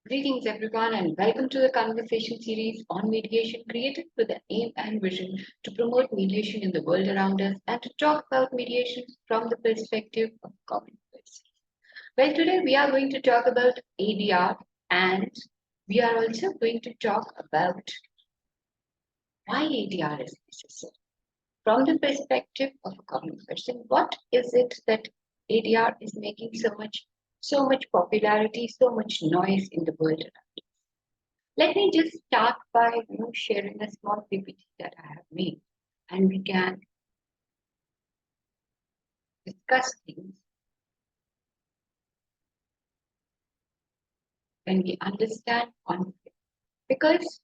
Greetings, everyone, and welcome to the conversation series on mediation created with the aim and vision to promote mediation in the world around us and to talk about mediation from the perspective of common person. Well, today we are going to talk about ADR and we are also going to talk about why ADR is necessary. From the perspective of a common person, what is it that ADR is making so much popularity, so much noise in the world around us? Let me just start by sharing a small PPT that I have made, and we can discuss things when we understand conflict. Because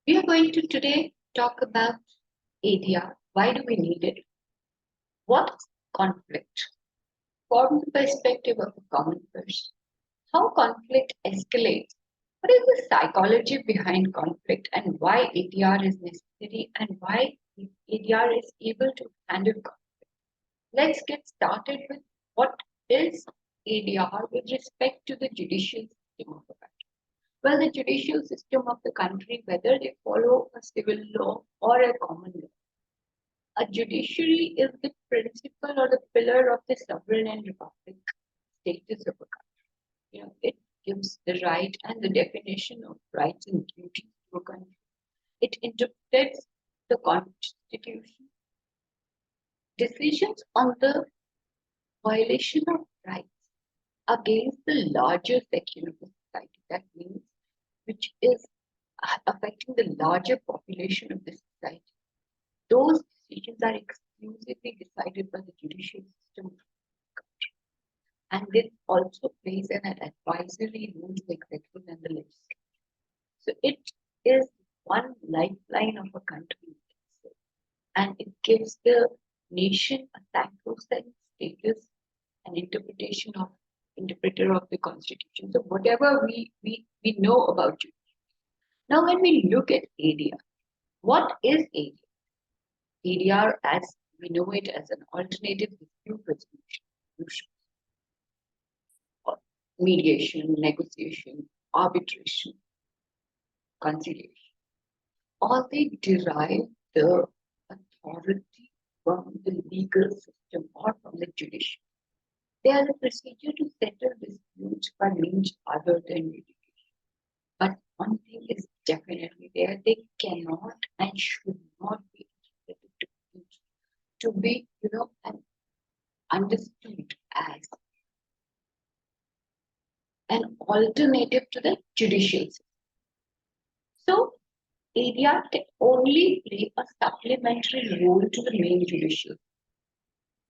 we are going to today talk about ADR. Why do we need it? What is conflict? From the perspective of a common person, how conflict escalates. What is the psychology behind conflict and why ADR is necessary and why ADR is able to handle conflict? Let's get started with what is ADR with respect to the judicial system of the country. Well, the judicial system of the country, whether they follow a civil law or a common law, a judiciary is the principle or the pillar of the sovereign and republic status of a country. It gives the right and the definition of rights and duties to a country. It interprets the constitution. Decisions on the violation of rights against the larger section of the society. That means which is affecting the larger population of the society. Those decisions are exclusively decided by the judicial system of the country. And this also plays an advisory role to the executive and the legislature. So it is one lifeline of a country, and it gives the nation a sacrosanct status and interpreter of the constitution. So whatever we know about you. Now when we look at ADR, what is ADR? ADR as we know it as an alternative dispute resolution, mediation, negotiation, arbitration, conciliation. All they derive the authority from the legal system or from the judiciary. They are the procedure to settle disputes by means other than litigation. But one thing is definitely there, they cannot and should not be to be, and understood as an alternative to the judicial system. So ADR can only play a supplementary role to the main judicial.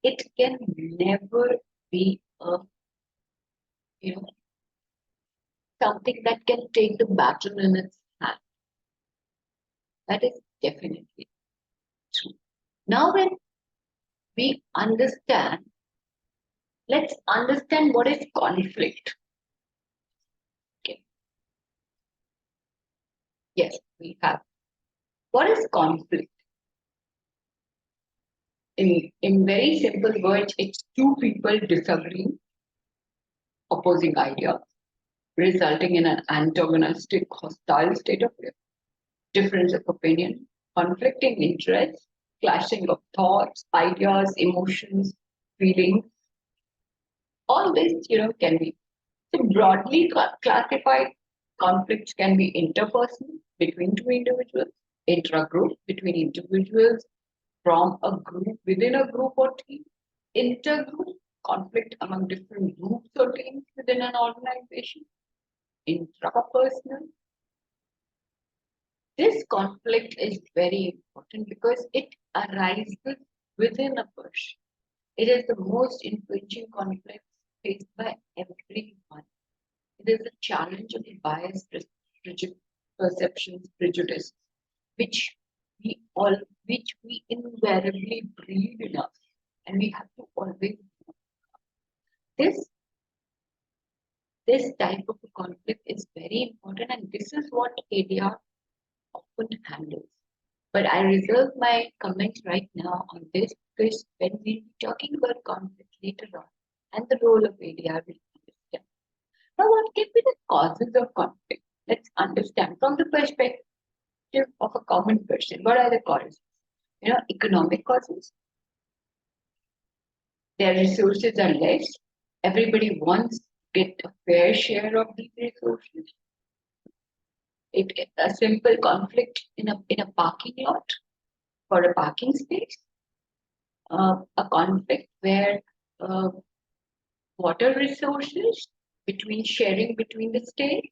It can never be a something that can take the baton in its hand. That is definitely true. Now when we understand, let's understand what is conflict. Okay. Yes, we have. What is conflict? In very simple words, it's two people disagreeing, opposing ideas, resulting in an antagonistic, hostile state of affairs, difference of opinion, conflicting interests, clashing of thoughts, ideas, emotions, feelings. All this, can be. So broadly classified conflicts can be interpersonal between two individuals, intra-group between individuals, from a group within a group or team, intergroup conflict among different groups or teams within an organization, intrapersonal. This conflict is very important because it arises within a person. It is the most influential conflict faced by everyone. It is a challenge of bias, perceptions, prejudice, which we invariably breed in us, and we have to always this type of a conflict is very important, and this is what ADR often handles. But I reserve my comments right now on this because when we'll be talking about conflict later on and the role of ADR, we'll understand. Now, what can be the causes of conflict? Let's understand from the perspective of a common person. What are the causes? Economic causes. Their resources are less. Everybody wants to get a fair share of these resources. A simple conflict in a parking lot for a parking space. A conflict where uh, water resources sharing between the states.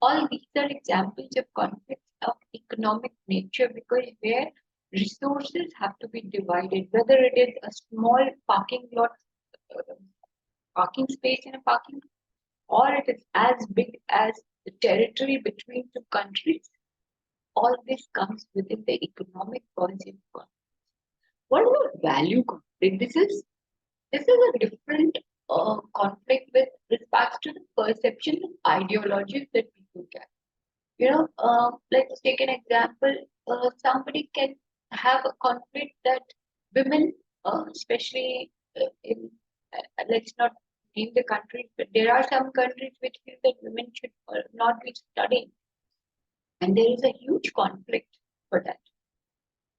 All these are examples of conflicts of economic nature because where resources have to be divided, whether it is a small parking lot, uh, parking space in a parking lot, or it is as big as the territory between two countries. All this comes within the economic concept. What about value conflict? This is a different conflict with respect to the perception and ideologies that people get. Let's take an example. Somebody can have a conflict that women, especially let's not name the countries, but there are some countries which feel that women should not be studying, and there is a huge conflict for that.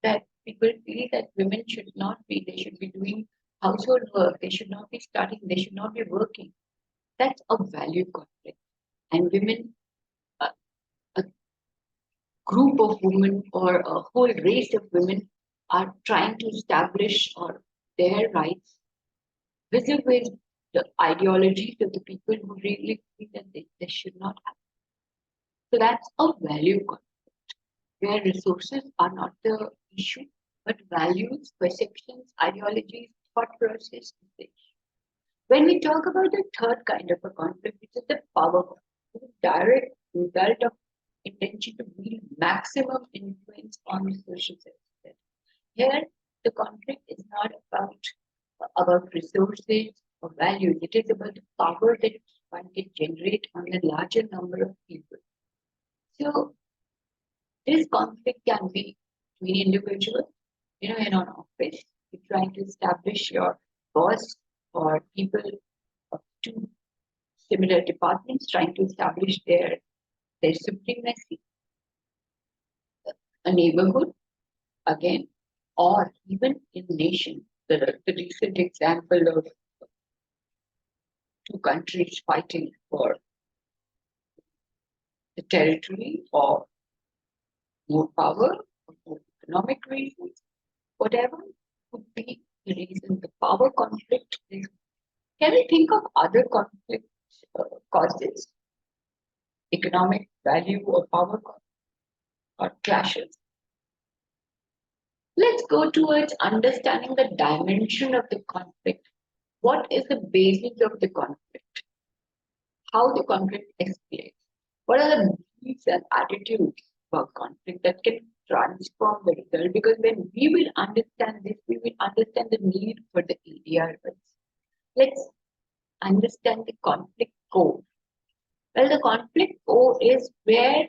That people feel that women should not be, they should be doing household work, they should not be studying, they should not be working. That's a value conflict. And women, a group of women or a whole race of women are trying to establish or their rights vis-a-vis the ideologies of the people who really feel that they should not have. So that's a value conflict where resources are not the issue, but values, perceptions, ideologies, thought process is the issue. When we talk about the third kind of a conflict, which is the power conflict, the direct result of intention to wield maximum influence on the social system. Here, the conflict is not about resources or values. It is about the power that one can generate on a larger number of people. So this conflict can be between individuals, in an office. You're trying to establish your boss or people of two similar departments trying to establish their supremacy, a neighborhood, again, or even in nation. The recent example of two countries fighting for the territory or more power or more economic reasons, whatever could be the reason, the power conflict is. Can we think of other conflict causes, economic value or power or clashes? Let's go towards understanding the dimension of the conflict. What is the basis of the conflict? How the conflict escalates? What are the beliefs and attitudes about conflict that can transform the result? Because when we will understand this, we will understand the need for the ADR. Let's understand the conflict core. Well, the conflict core is where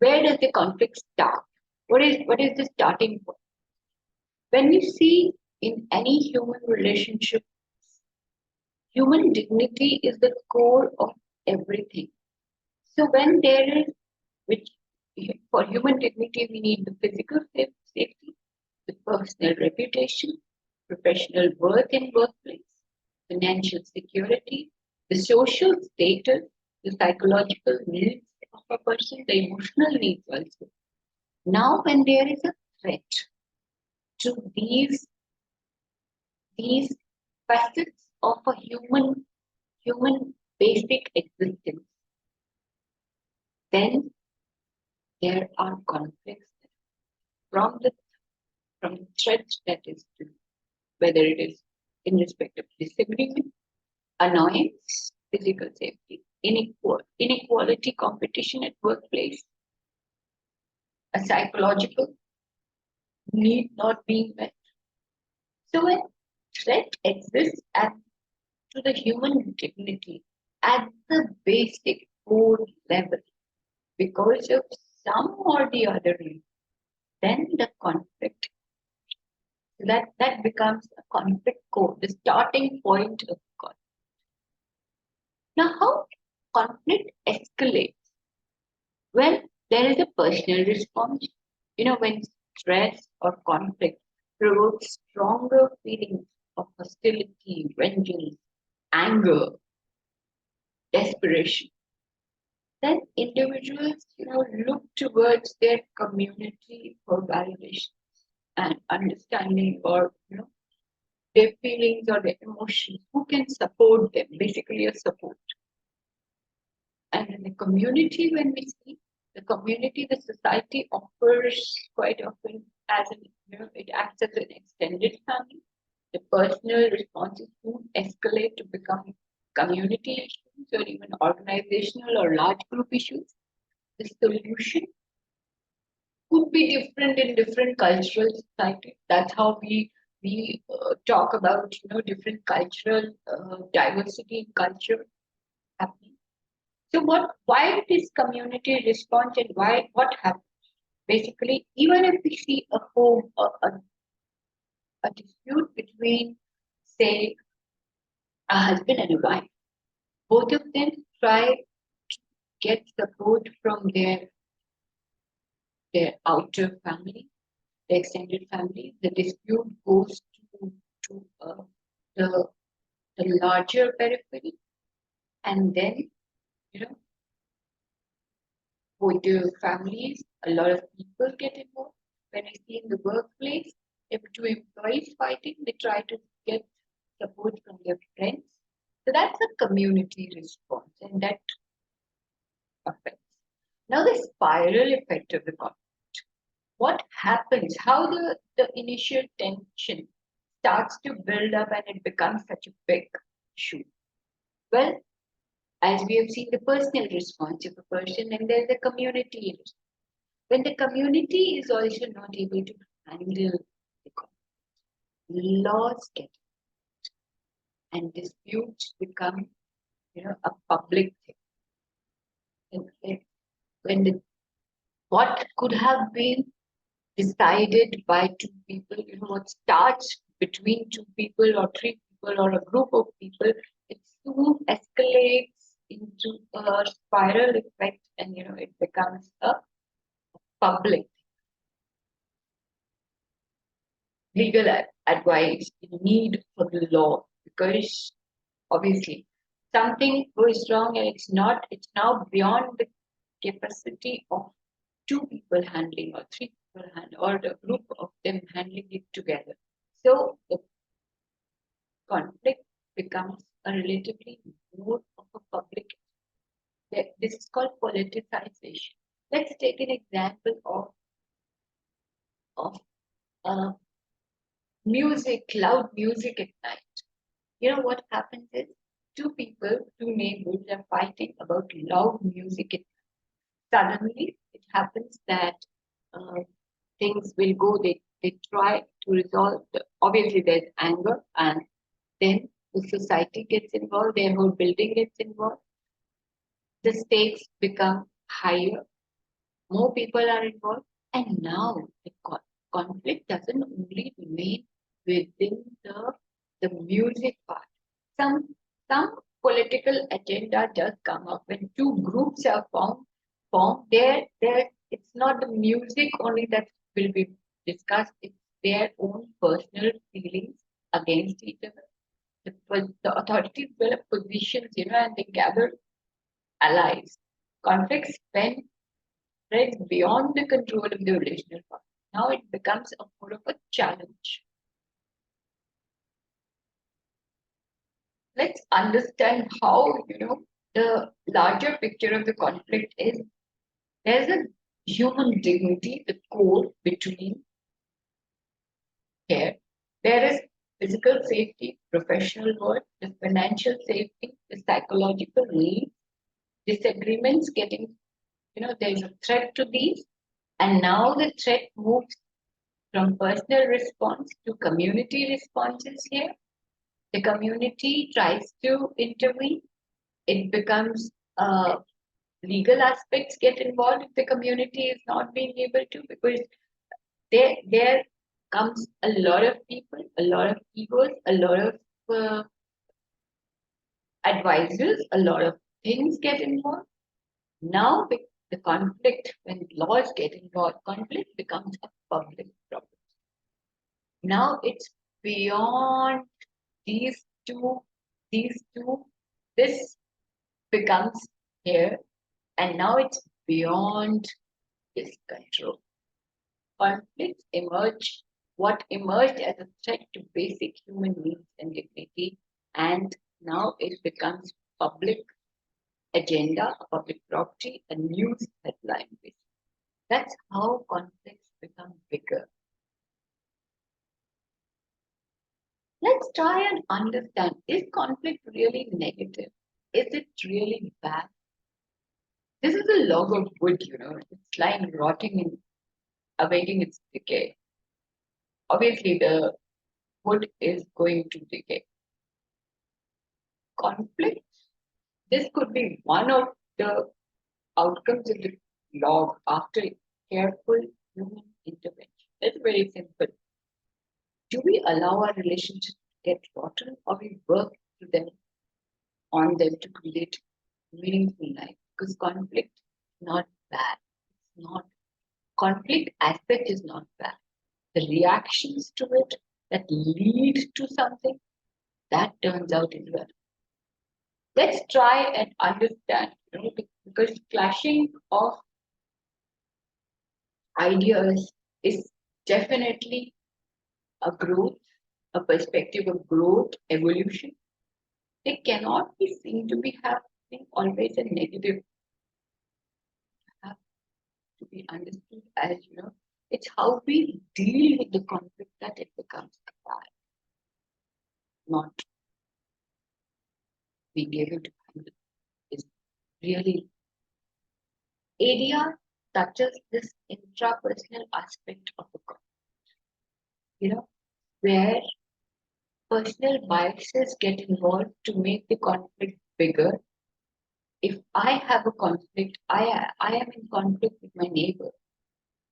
does the conflict start? What is the starting point? When we see in any human relationship, human dignity is the core of everything. So when there is, which for human dignity, we need the physical safety, the personal reputation, professional worth in workplace, financial security, the social status, the psychological needs of a person, the emotional needs also. Now, when there is a threat to these facets of a human basic existence, then there are conflicts from the threat that is to, whether it is in respect of disagreement, annoyance, physical safety, inequality, competition at workplace, a psychological need not being met. So when threat exists to the human dignity at the basic core level because of some or the other reason, then the conflict that becomes a conflict code, the starting point of conflict. Now, how conflict escalates? Well, there is a personal response. When stress or conflict provokes stronger feelings of hostility, vengeance, anger, desperation, then individuals, look towards their community for validation and understanding, or their feelings or their emotions, who can support them, basically a support. And in the community, when we see the community, the society offers quite often as an, it acts as an extended family. The personal responses soon escalate to become community issues or even organizational or large group issues. The solution could be different in different cultural societies. That's how we talk about different cultural diversity in culture happening. So why this community response and what happens? Basically, even if we see a dispute between, say, a husband and a wife, both of them try to get support from their outer family, the extended family. The dispute goes to the the larger periphery, and then you know with the families, a lot of people get involved. When I see in the workplace, if two employees fighting, they try to get support from their friends. So that's a community response, and that affects. Now the spiral effect of the conflict. What happens? How the initial tension starts to build up and it becomes such a big issue. Well, as we have seen the personal response of a person, and there's the community response. When the community is also not able to handle the conflict, laws get and disputes become a public thing. And when what could have been decided by two people, what starts between two people or three people or a group of people, it soon escalates into a spiral effect, and it becomes a public legal advice, need for the law, because obviously something goes wrong and it's now beyond the capacity of two people handling or three people or a group of them handling it together. So the conflict becomes a relatively more of a public. This is called politicization. Let's take an example of uh, music, loud music at night. What happens is two neighbors are fighting about loud music at night. Suddenly, it happens that uh, things will go. They try to resolve. Obviously, there's anger, and then the society gets involved. Their whole building gets involved. The stakes become higher. More people are involved, and now the conflict doesn't only remain within the music part. Some some political agenda does come up when two groups are formed. There it's not the music only that will be discussed. It's their own personal feelings against each other. The authorities develop positions, and they gather allies. Conflicts spreads beyond the control of the original partner. Now it becomes a more of a challenge. Let's understand how, the larger picture of the conflict is. There's a human dignity, the core between care. There is physical safety, professional work, the financial safety, the psychological needs, disagreements getting, there's a threat to these. And now the threat moves from personal response to community responses here. The community tries to intervene. It becomes legal aspects get involved if the community is not being able to, because there comes a lot of people, a lot of egos, a lot of uh, advisors, a lot of things get involved. Now, with the conflict, when laws get involved, conflict becomes a public problem. Now it's beyond these two, these two, this becomes here, and now it's beyond this control. Conflicts emerge, what emerged as a threat to basic human needs and dignity, and now it becomes public agenda, a public property, a news headline. That's how conflicts become bigger. Let's try and understand, is conflict really negative? Is it really bad? This is a log of wood, it's lying rotting and awaiting its decay. Obviously, the wood is going to decay. Conflict, this could be one of the outcomes of the log after careful human intervention. It's very simple. Do we allow our relationships to get rotten, or we work to them on them to create meaningful life? Because conflict is not bad. It's not conflict aspect is not bad. The reactions to it that lead to something that turns out in well. Let's try and understand, because clashing of ideas is definitely a growth, a perspective of growth, evolution. They cannot be seen to be having always a negative, have to be understood as, it's how we deal with the conflict that it becomes bad, not being able to handle is really. ADR touches this intrapersonal aspect of the conflict, where personal biases get involved to make the conflict bigger. If I have a conflict, I am in conflict with my neighbor.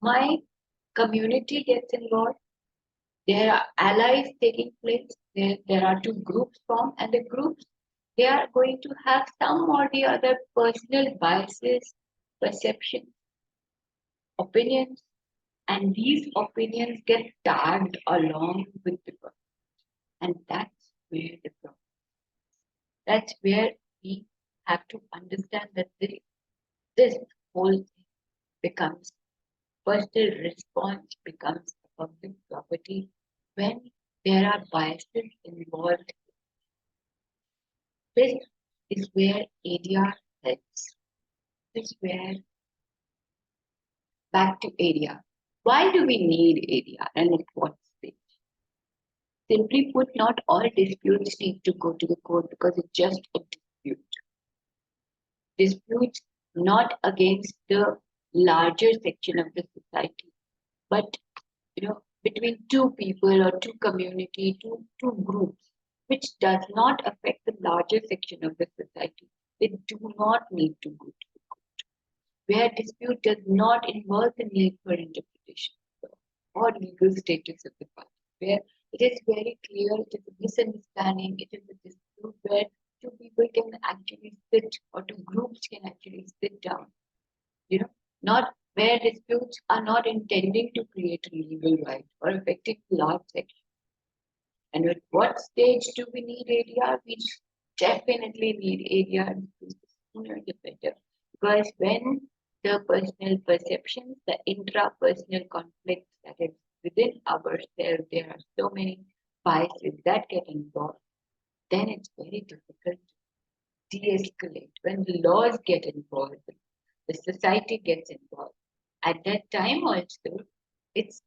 My community gets involved. There are allies taking place. There are two groups formed, and the groups, they are going to have some or the other personal biases, perceptions, opinions, and these opinions get tagged along with the person. And that's where the problem. That's where we have to understand that this whole thing becomes personal response, becomes a public property when there are biases involved. This is where ADR helps. This is where back to ADR. Why do we need ADR and at what stage? Simply put, not all disputes need to go to the court because it's just a dispute. Disputes not against the larger section of the society, but between two people or two community, two groups, which does not affect the larger section of the society. They do not need to go to the court. Where dispute does not involve the need for interpretation or legal status of the party, where it is very clear, it is a misunderstanding, it is a dispute where two people can actually sit or two groups can actually sit down, not where disputes are not intending to create a legal right or affecting large section. And at what stage do we need ADR? We definitely need ADR. The sooner the better. Because when the personal perceptions, the intrapersonal conflicts that is within ourselves, there are so many biases that get involved, then it's very difficult to de-escalate. When the laws get involved, the society gets involved. At that time also, it's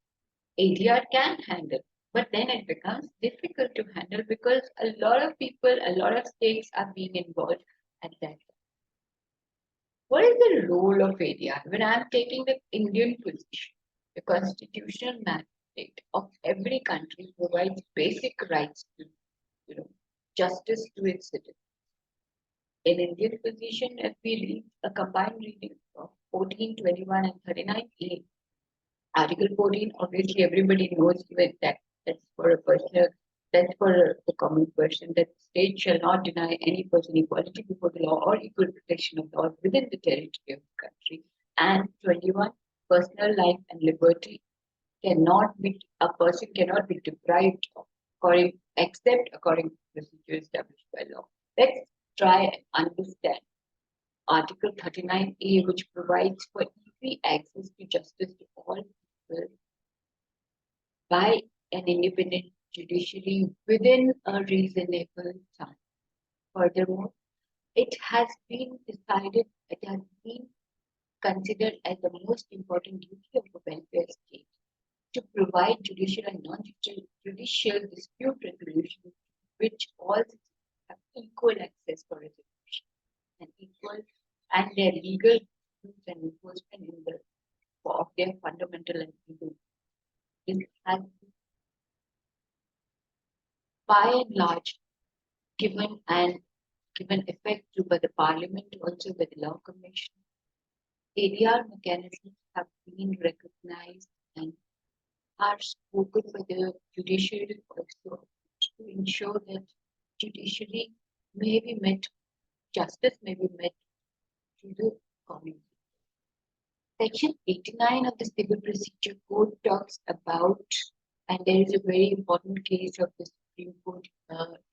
ADR can handle, but then it becomes difficult to handle because a lot of people, a lot of states are being involved at that time. What is the role of ADR? When I'm taking the Indian position, the constitutional mandate of every country provides basic rights to, justice to its citizens. In Indian position, if we read a combined reading of 14, 21, and 39A, Article 14, obviously everybody knows even that that's for a personal, that's for the common person, that the state shall not deny any person equality before the law or equal protection of laws within the territory of the country. And 21, personal life and liberty cannot be, a person cannot be deprived of according, except according to procedure established by law. Let's try and understand Article 39A, which provides for equal access to justice to all people by an independent judiciary within a reasonable time. Furthermore, it has been decided, it has been considered as the most important duty of the welfare state to provide judicial and non-judicial dispute resolution to which all citizens have equal access for resolution and equal and their legal disputes and enforcement in the of their fundamental and legal. This has been by and large given effect to by the Parliament, also by the Law Commission. ADR mechanisms have been recognized and are spoken by the judiciary also to ensure that judiciary may be met, justice may be met to the community. Section 89 of the Civil Procedure Code talks about, and there is a very important case of the Supreme Court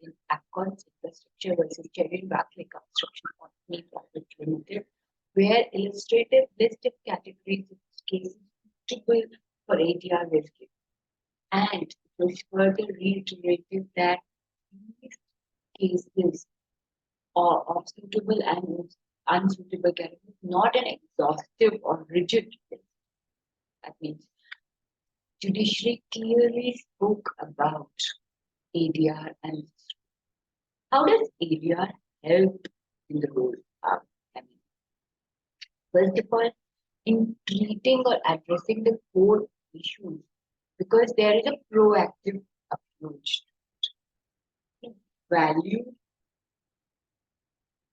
in Acons Infrastructure versus Cherry Barclay Construction Company Private Limited, where illustrative list of categories of cases suitable for ADR was given. And it was further reiterated that these cases are of suitable and unsuitable categories, not an exhaustive or rigid list. That means judiciary clearly spoke about ADR and how does ADR help in the role of first of all, in treating or addressing the core issues, because there is a proactive approach. Value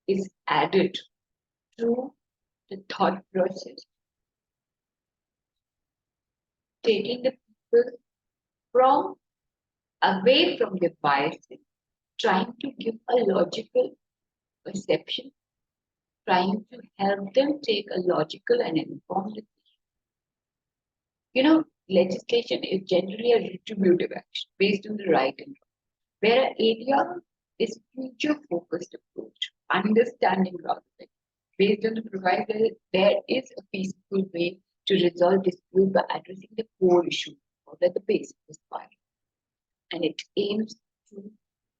is added through the thought process, taking the people from away from their biases, trying to give a logical perception, trying to help them take a logical and informed decision. Legislation is generally a retributive action based on the right and wrong, where ADR is future-focused approach, understanding rather than based on the provider, there is a peaceful way to resolve dispute by addressing the core issue or the basic dispute. And it aims to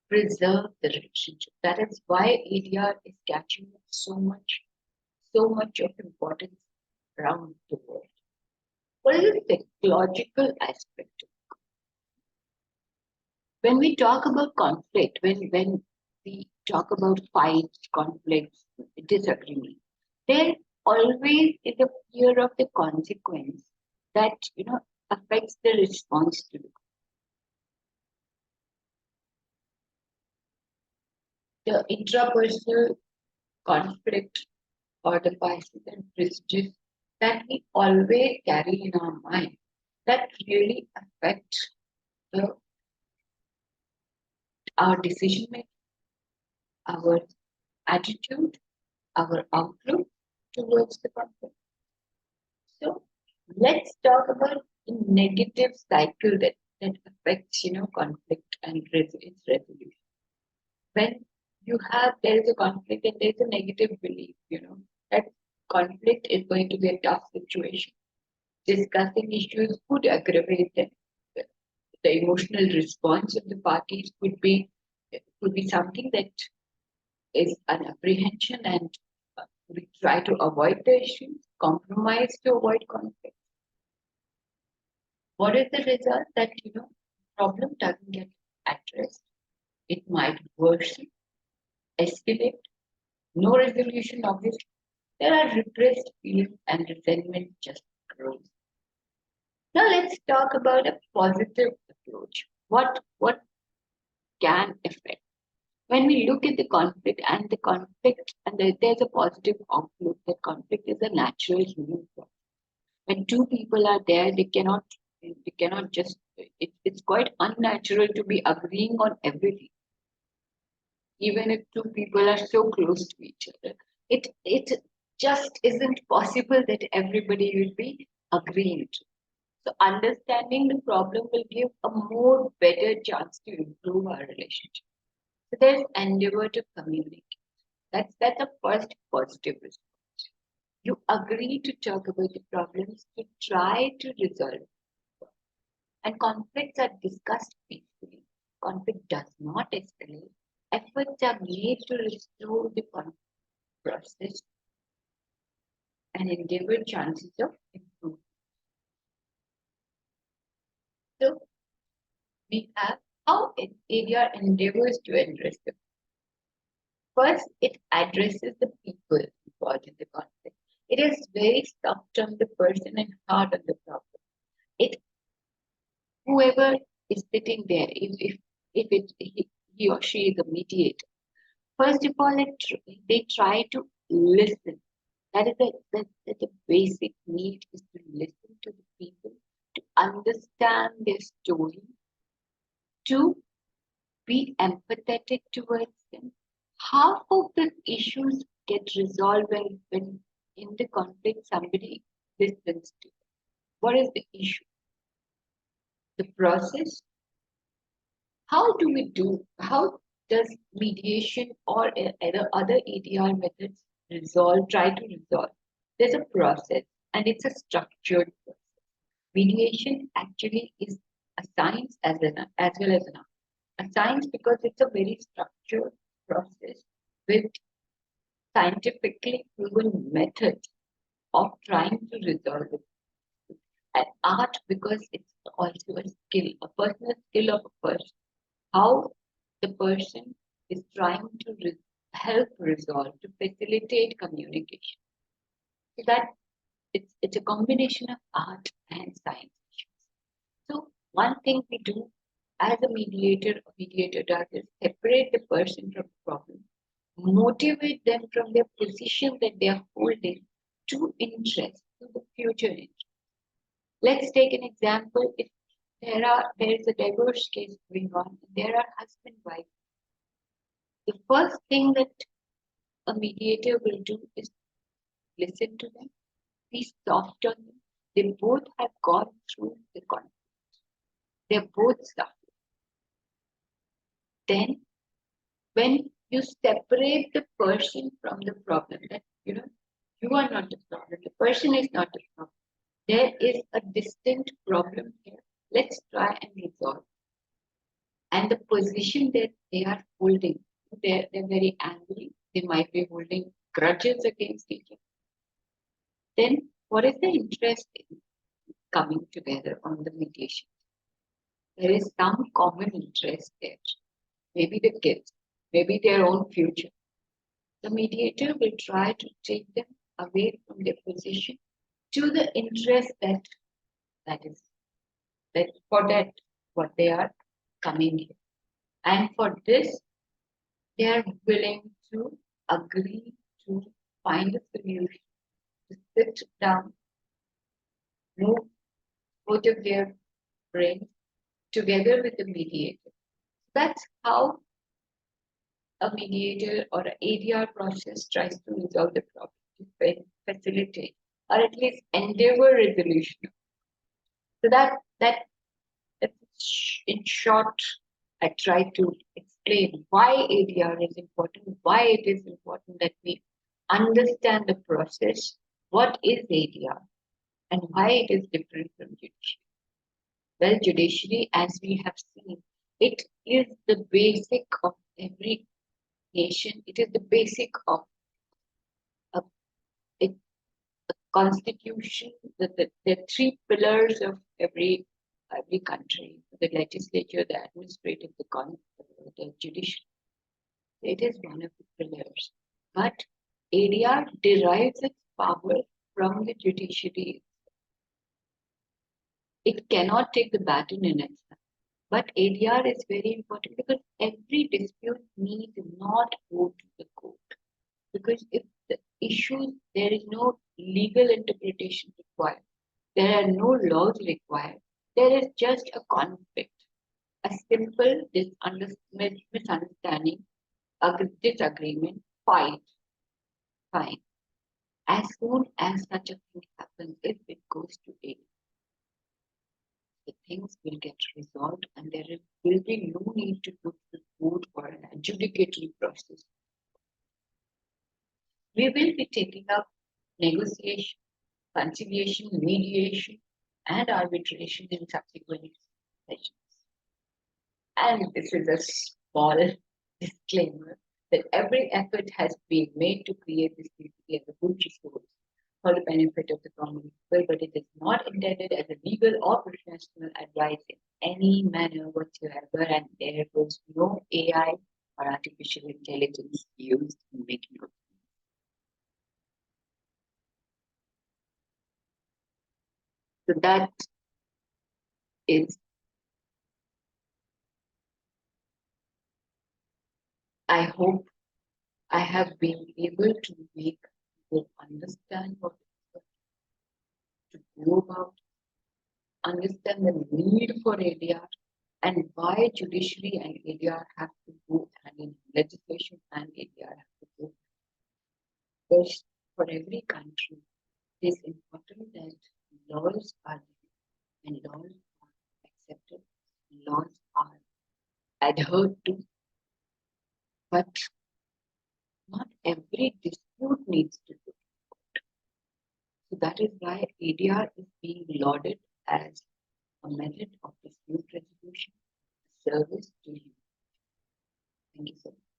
preserve the relationship. That is why ADR is catching so much of importance around the world. What is the psychological aspect? When we talk about conflict, when we talk about fights, conflicts, disagreement, there always is a fear of the consequence that affects the response to the intrapersonal conflict or the biases and prejudice that we always carry in our mind that really affect our decision making, our attitude, our outlook towards the conflict. So let's talk about the negative cycle that affects conflict and its resolution. When there is a conflict and there is a negative belief, that conflict is going to be a tough situation. Discussing issues could aggravate them. The emotional response of the parties could be something that is an apprehension, and we try to avoid the issues, compromise to avoid conflict. What is the result? That problem doesn't get addressed. It might worsen, escalate, no resolution, obviously. There are repressed feelings and resentment just grows. Now let's talk about a positive approach. What can affect? When we look at the conflict and there's a positive outlook, that conflict is a natural human process. When two people are there, they cannot just, it's quite unnatural to be agreeing on everything, even if two people are so close to each other. It just isn't possible that everybody will be agreeing to. So understanding the problem will give a more better chance to improve our relationship. So there's endeavor to communicate. That's a first positive response. You agree to talk about the problems to try to resolve, and conflicts are discussed peacefully. Conflict does not escalate. Efforts are made to restore the conflict process and endeavor chances of improvement. So we have how ADR endeavors to address them. First, it addresses the people involved in the conflict. It is very soft on the person and hard on the problem. It whoever is sitting there, if he or she is a mediator, first of all, they try to listen. That is the basic need is to listen to the people, to understand their story, to be empathetic towards them. Half of the issues get resolved when in the conflict somebody listens to. What is the issue? The process. How does mediation or other ADR methods try to resolve? There's a process and it's a structured process. Mediation actually is a science as well as an art. A science because it's a very structured process with scientifically proven methods of trying to resolve it. And art because it's also a skill, a personal skill of a person. How the person is trying to help resolve, to facilitate communication. So that it's a combination of art and science issues. So one thing we do as a mediator does is separate the person from the problem, motivate them from their position that they are holding to interest, to the future interest. Let's take an example. If there is a divorce case going on, there are husband wife. The first thing that a mediator will do is listen to them, be soft on them. They both have gone through the conflict. They're both suffering. Then, when you separate the person from the problem, that you are not the problem, the person is not the problem. There is a distant problem here. Let's try and resolve. And the position that they are holding, they're very angry. They might be holding grudges against each other. Then, what is the interest in coming together on the mediation? There is some common interest there. Maybe the kids, maybe their own future. The mediator will try to take them away from their position to the interest that is that for that what they are coming here. And for this, they are willing to agree to find a solution, to sit down, move both of their brains together with the mediator. That's how a mediator or an ADR process tries to resolve the problem, to facilitate or at least endeavor resolution. So that's in short, I try to explain why ADR is important, why it is important that we understand the process, what is ADR, and why it is different from judiciary. Well, judiciary, as we have seen, it is the basic of every nation. It is the basic of a, a constitution, the three pillars of every country: the legislature, the administrative, the judicial. It is one of the pillars. But ADR derives its power from the judiciary. It cannot take the baton in itself. But ADR is very important because every dispute need not go to the court. Because if the issue, there is no legal interpretation required. There are no laws required. There is just a conflict, a simple misunderstanding, a disagreement, fight, fine. As soon as such a thing happens, if it goes to A, the things will get resolved and there will be no need to go to the court for an adjudicatory process. We will be taking up negotiation, conciliation, mediation, and arbitration in subsequent sessions. And this is a small disclaimer that every effort has been made to create this treaty as a good resource for the benefit of the common people, but it is not intended as a legal or professional advice in any manner whatsoever, and there was no AI or artificial intelligence used in making it. So that is, I hope I have been able to make people understand what to go about, understand the need for ADR, and why judiciary and ADR have to go hand in legislation and ADR have to go. Because for every country, it is important that laws are there and laws are accepted, laws are adhered to, but not every dispute needs to go. So that is why ADR is being lauded as a method of dispute resolution, service to you. Thank you so much.